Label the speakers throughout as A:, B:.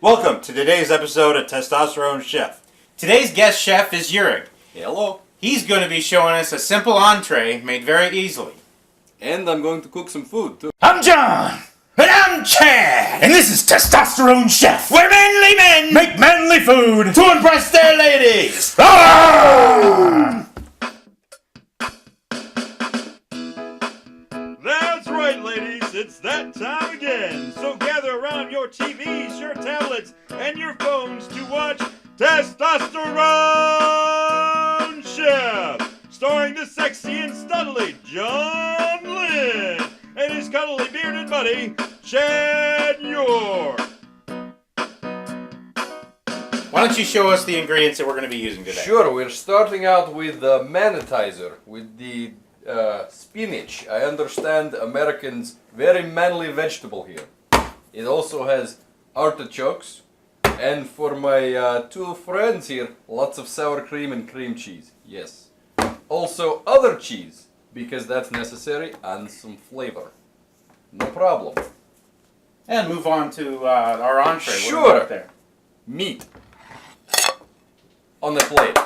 A: Welcome to today's episode of Testosterone Chef.
B: Today's guest chef is Yurik.
C: Hello.
B: He's going to be showing us a simple entree made very easily.
C: And I'm going to cook some food too.
B: I'm John. And I'm Chad. And this is Testosterone Chef, where manly men make manly food to impress their ladies. Ah!
A: That's right, ladies, it's that time again. So gather around your TVs, your tablets, and your phones to watch Testosterone Chef, starring the sexy and studly John Lynn and his cuddly bearded buddy, Chad York.
B: Why don't you show us the ingredients that we're going to be using today?
C: Sure, we're starting out with the manitizer, with the spinach. I understand Americans' very manly vegetable here. It also has artichokes, and for my two friends here, lots of sour cream and cream cheese. Yes. Also other cheese, because that's necessary, and some flavor. No problem.
B: And move on to our entree.
C: Sure.
B: What do we got there?
C: Meat on the plate.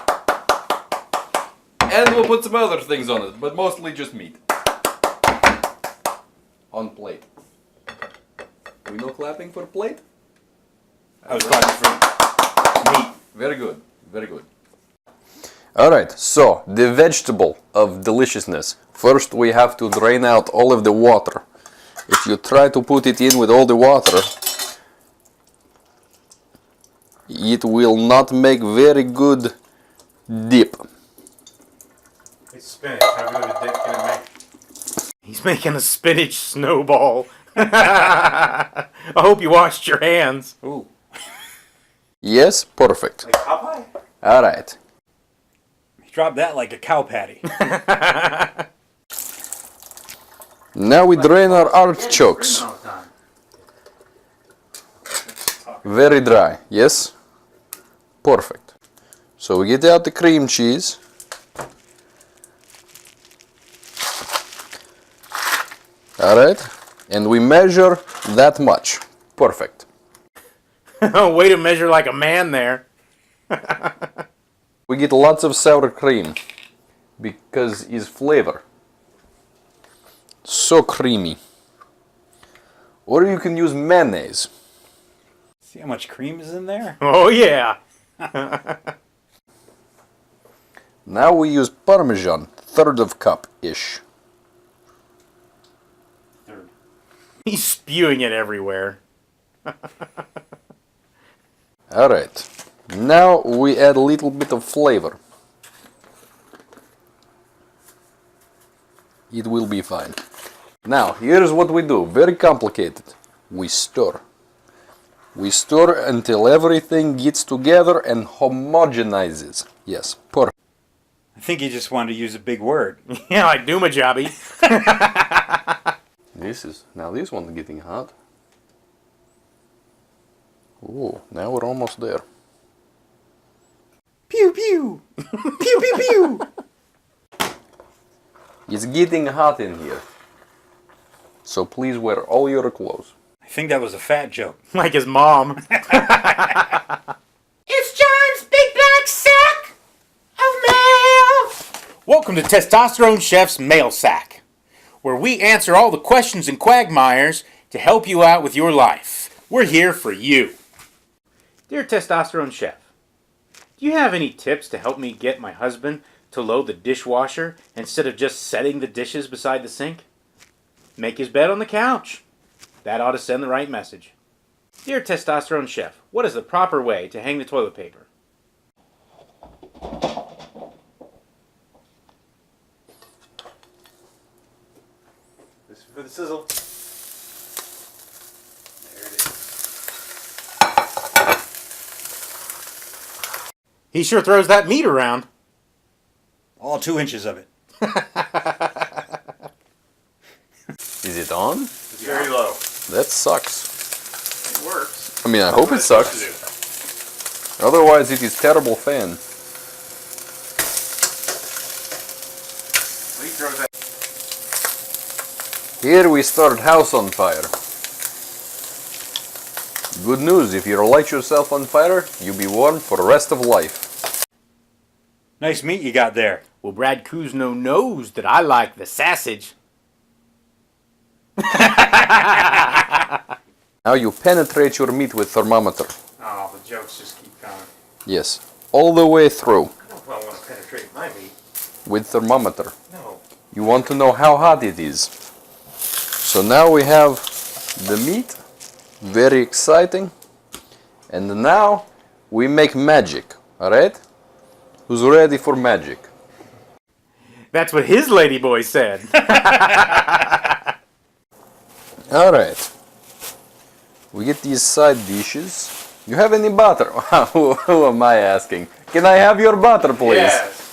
C: And we'll put some other things on it, but mostly just meat. On plate. We no clapping for plate?
B: I was clapping for meat.
C: Very good, very good. Alright, so the vegetable of deliciousness. First we have to drain out all of the water. If you try to put it in with all the water, it will not make very good dip.
B: It's spinach. How good a dip can it make? He's making a spinach snowball. I hope you washed your hands.
C: Ooh. Yes, perfect.
B: Like Popeye?
C: Alright.
A: Drop that like a cow patty.
C: Now we drain our artichokes. Very dry, yes? Perfect. So we get out the cream cheese. Alright, and we measure that much. Perfect.
B: Way to measure like a man there.
C: We get lots of sour cream because it's flavor. So creamy. Or you can use mayonnaise.
A: See how much cream is in there?
B: Oh yeah.
C: Now we use Parmesan, third of cup-ish.
B: He's spewing it everywhere.
C: Alright, now we add a little bit of flavor. It will be fine. Now, here's what we do, very complicated. We stir. We stir until everything gets together and homogenizes. Yes, perfect.
A: I think you just wanted to use a big word.
B: Yeah, like Doomajabi.
C: Now this one's getting hot. Oh, now we're almost there.
B: Pew pew. Pew pew pew.
C: It's getting hot in here. So please wear all your clothes.
A: I think that was a fat joke.
B: Like his mom. It's John's big black sack of mail. Welcome to Testosterone Chef's Mail Sack, where we answer all the questions and quagmires to help you out with your life. We're here for you. Dear Testosterone Chef, do you have any tips to help me get my husband to load the dishwasher instead of just setting the dishes beside the sink? Make his bed on the couch. That ought to send the right message. Dear Testosterone Chef, what is the proper way to hang the toilet paper? This is for the sizzle. There it is. He sure throws that meat around.
A: All 2 inches of it.
C: Is it on?
B: It's very low.
C: That sucks.
B: It works.
C: I mean, I hope it sucks. Otherwise, it is terrible fan.
B: He throws that.
C: Here we start house on fire. Good news, if you light yourself on fire, you'll be warm for the rest of life.
A: Nice meat you got there.
B: Well, Brad Kuzno knows that I like the sausage.
C: Now you penetrate your meat with thermometer.
B: Oh, the jokes just keep coming.
C: Yes, all the way through.
B: I don't want to penetrate my meat.
C: With thermometer.
B: No.
C: You want to know how hot it is. So now we have the meat. Very exciting. And now we make magic. Alright? Who's ready for magic?
B: That's what his ladyboy said.
C: Alright. We get these side dishes. You have any butter? Who am I asking? Can I have your butter, please?
B: Yes.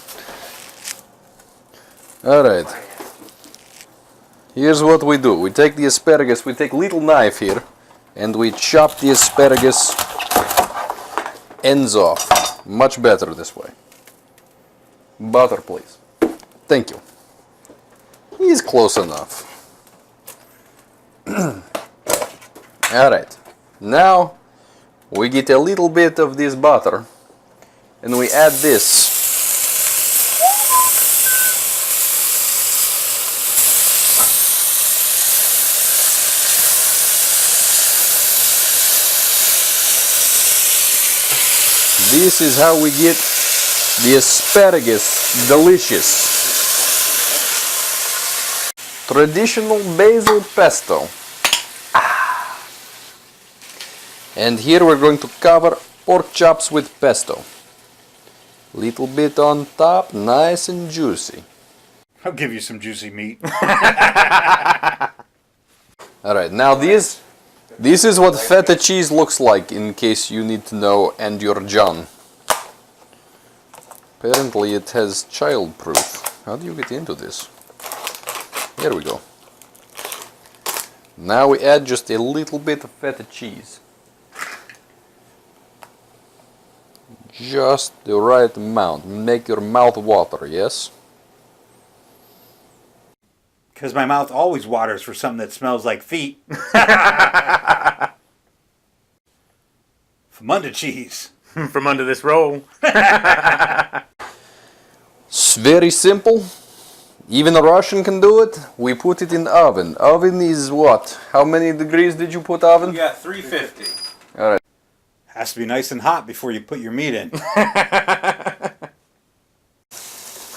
C: Alright. Here's what we do. We take the asparagus, we take little knife here, and we chop the asparagus ends off. Much better this way. Butter, please. Thank you. He's close enough. Alright. Now we get a little bit of this butter and we add this. This is how we get the asparagus delicious. Traditional basil pesto. And here we're going to cover pork chops with pesto. Little bit on top, nice and juicy.
A: I'll give you some juicy meat.
C: Alright, now this is what feta cheese looks like, in case you need to know and you're John. Apparently it has child-proof. How do you get into this? Here we go. Now we add just a little bit of feta cheese. Just the right amount. Make your mouth water, yes?
A: Because my mouth always waters for something that smells like feet. From under cheese.
B: From under this roll.
C: It's very simple. Even a Russian can do it. We put it in oven. Oven is what? How many degrees did you put oven?
A: We got 350.
C: Alright.
A: Has to be nice and hot before you put your meat in.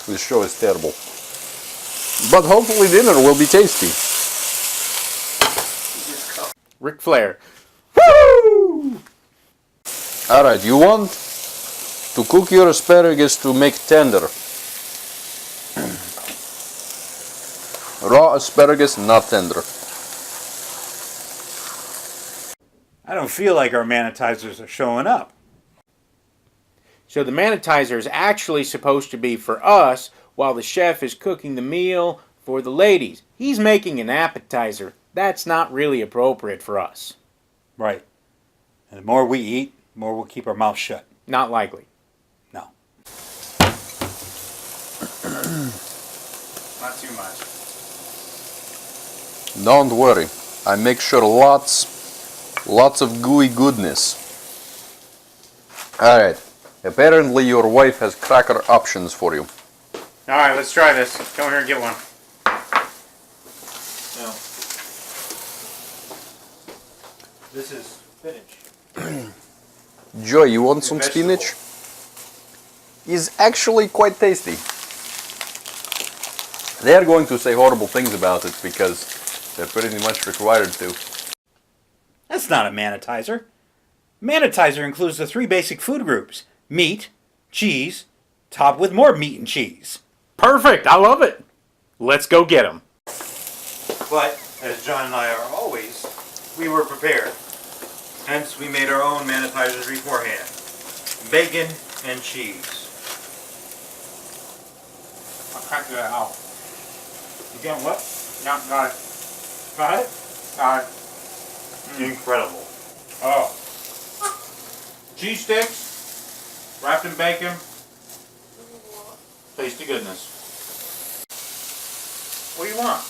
C: This show is terrible. But hopefully dinner will be tasty.
B: Ric Flair.
C: Woo! Alright, you want to cook your asparagus to make tender. Raw asparagus, not tender.
A: I don't feel like our manitizers are showing up.
B: So the manitizer is actually supposed to be for us while the chef is cooking the meal for the ladies. He's making an appetizer. That's not really appropriate for us.
A: Right. And the more we eat, the more we'll keep our mouth shut.
B: Not likely.
A: No.
B: Not too much.
C: Don't worry. I make sure lots of gooey goodness. Alright. Apparently your wife has cracker options for you.
B: Alright, let's try this. Come here and get one.
A: No. This is spinach.
C: Joy, you want some
A: Vegetable.
C: spinach? Is actually quite tasty. They are going to say horrible things about it because they're pretty much required to.
A: That's not a manitizer. Manitizer includes the 3 basic food groups. Meat, cheese, topped with more meat and cheese.
B: Perfect! I love it! Let's go get them.
A: But, as John and I are always, we were prepared. Hence, we made our own manitizers beforehand. Bacon and cheese.
B: I'll crack that out.
A: You got what?
B: Yeah, got it.
A: Got it?
B: Got it.
A: Incredible.
B: Oh. Cheese sticks, wrapped in bacon. Tasty goodness. What do you want?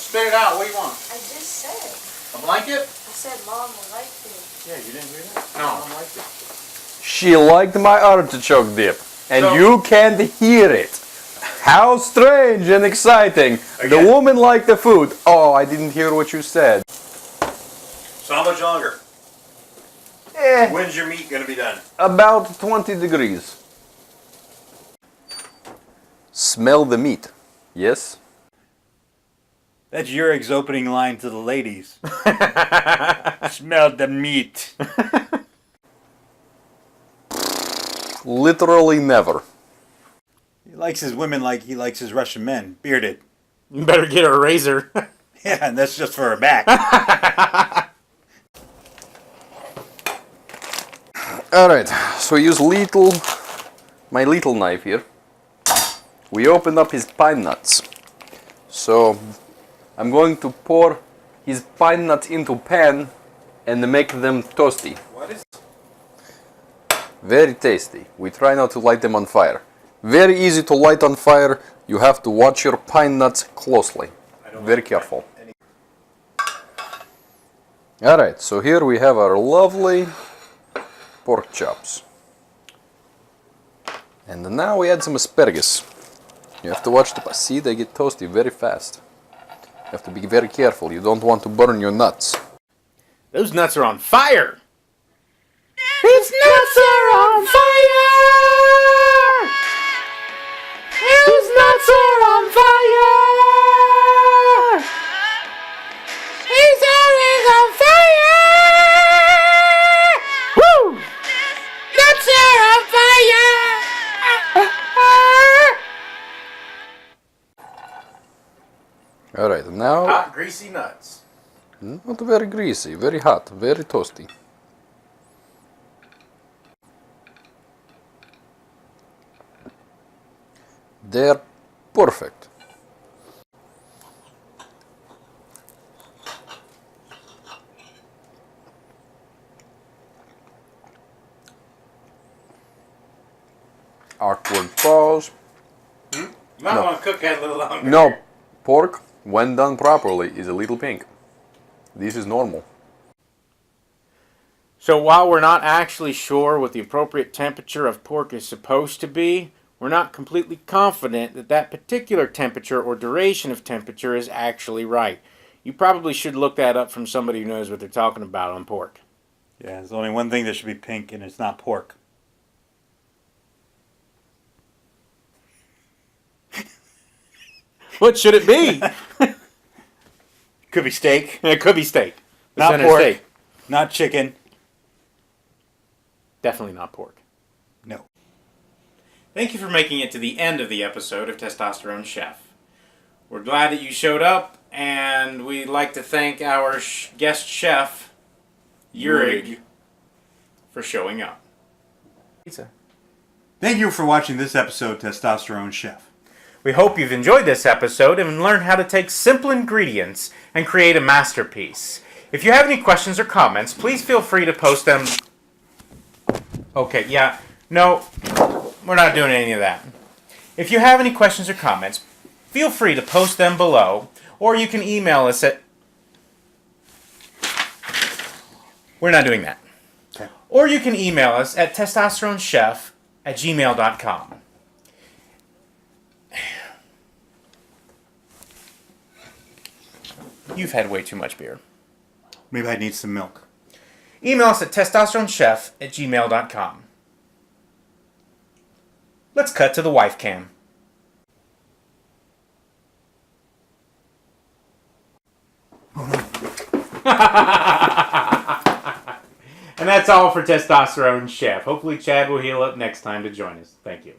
B: Spit it out. What do you want?
D: I just said.
B: A blanket?
D: I said Mom liked it.
B: Yeah, you didn't hear that? No. Mom liked it.
C: She liked my artichoke dip, and
B: So-
C: you can't hear it. How strange and exciting. The
B: Again.
C: woman liked the food. Oh, I didn't hear what you said.
A: So how much longer? When's your meat gonna be done?
C: About 20 degrees. Smell the meat. Yes?
A: That's Yurek's opening line to the ladies. Smell the meat.
C: Literally never.
A: He likes his women like he likes his Russian men, bearded.
B: You better get her a razor.
A: Yeah, and that's just for her back.
C: Alright, so use my little knife here. We open up his pine nuts. So I'm going to pour his pine nuts into pan and make them toasty.
B: What is?
C: Very tasty. We try not to light them on fire. Very easy to light on fire. You have to watch your pine nuts closely. Very careful. Alright, so here we have our lovely pork chops. And now we add some asparagus. You have to watch the... See, they get toasty very fast. You have to be very careful. You don't want to burn your nuts.
B: Those nuts are on fire! His nuts are on fire! His nuts are on fire! His is on fire! Woo! Nuts are on fire!
C: Alright, now...
B: Hot, greasy nuts.
C: Not very greasy, very hot, very toasty. They're perfect. Awkward pause.
B: You might want to cook that a little longer.
C: No, pork, when done properly, is a little pink. This is normal.
B: So while we're not actually sure what the appropriate temperature of pork is supposed to be, we're not completely confident that that particular temperature or duration of temperature is actually right. You probably should look that up from somebody who knows what they're talking about on pork.
A: Yeah, there's only one thing that should be pink, and it's not pork.
B: What should it be?
A: Could be steak,
B: It could be steak. The
A: not
B: center
A: pork,
B: steak.
A: not chicken.
B: Definitely not pork.
A: No.
B: Thank you for making it to the end of the episode of Testosterone Chef. We're glad that you showed up, and we'd like to thank our guest chef, Yurig, for showing up. Pizza.
A: Thank you for watching this episode, Testosterone Chef.
B: We hope you've enjoyed this episode and learned how to take simple ingredients and create a masterpiece. If you have any questions or comments, please feel free to post them. Okay, yeah, no, we're not doing any of that. If you have any questions or comments, feel free to post them below, or you can email us at... We're not doing that.
A: Okay.
B: Or you can email us at testosteronechef@gmail.com. You've had way too much beer.
A: Maybe I need some milk.
B: Email us at testosteronechef@gmail.com. Let's cut to the wife cam. And that's all for Testosterone Chef. Hopefully Chad will heal up next time to join us. Thank you.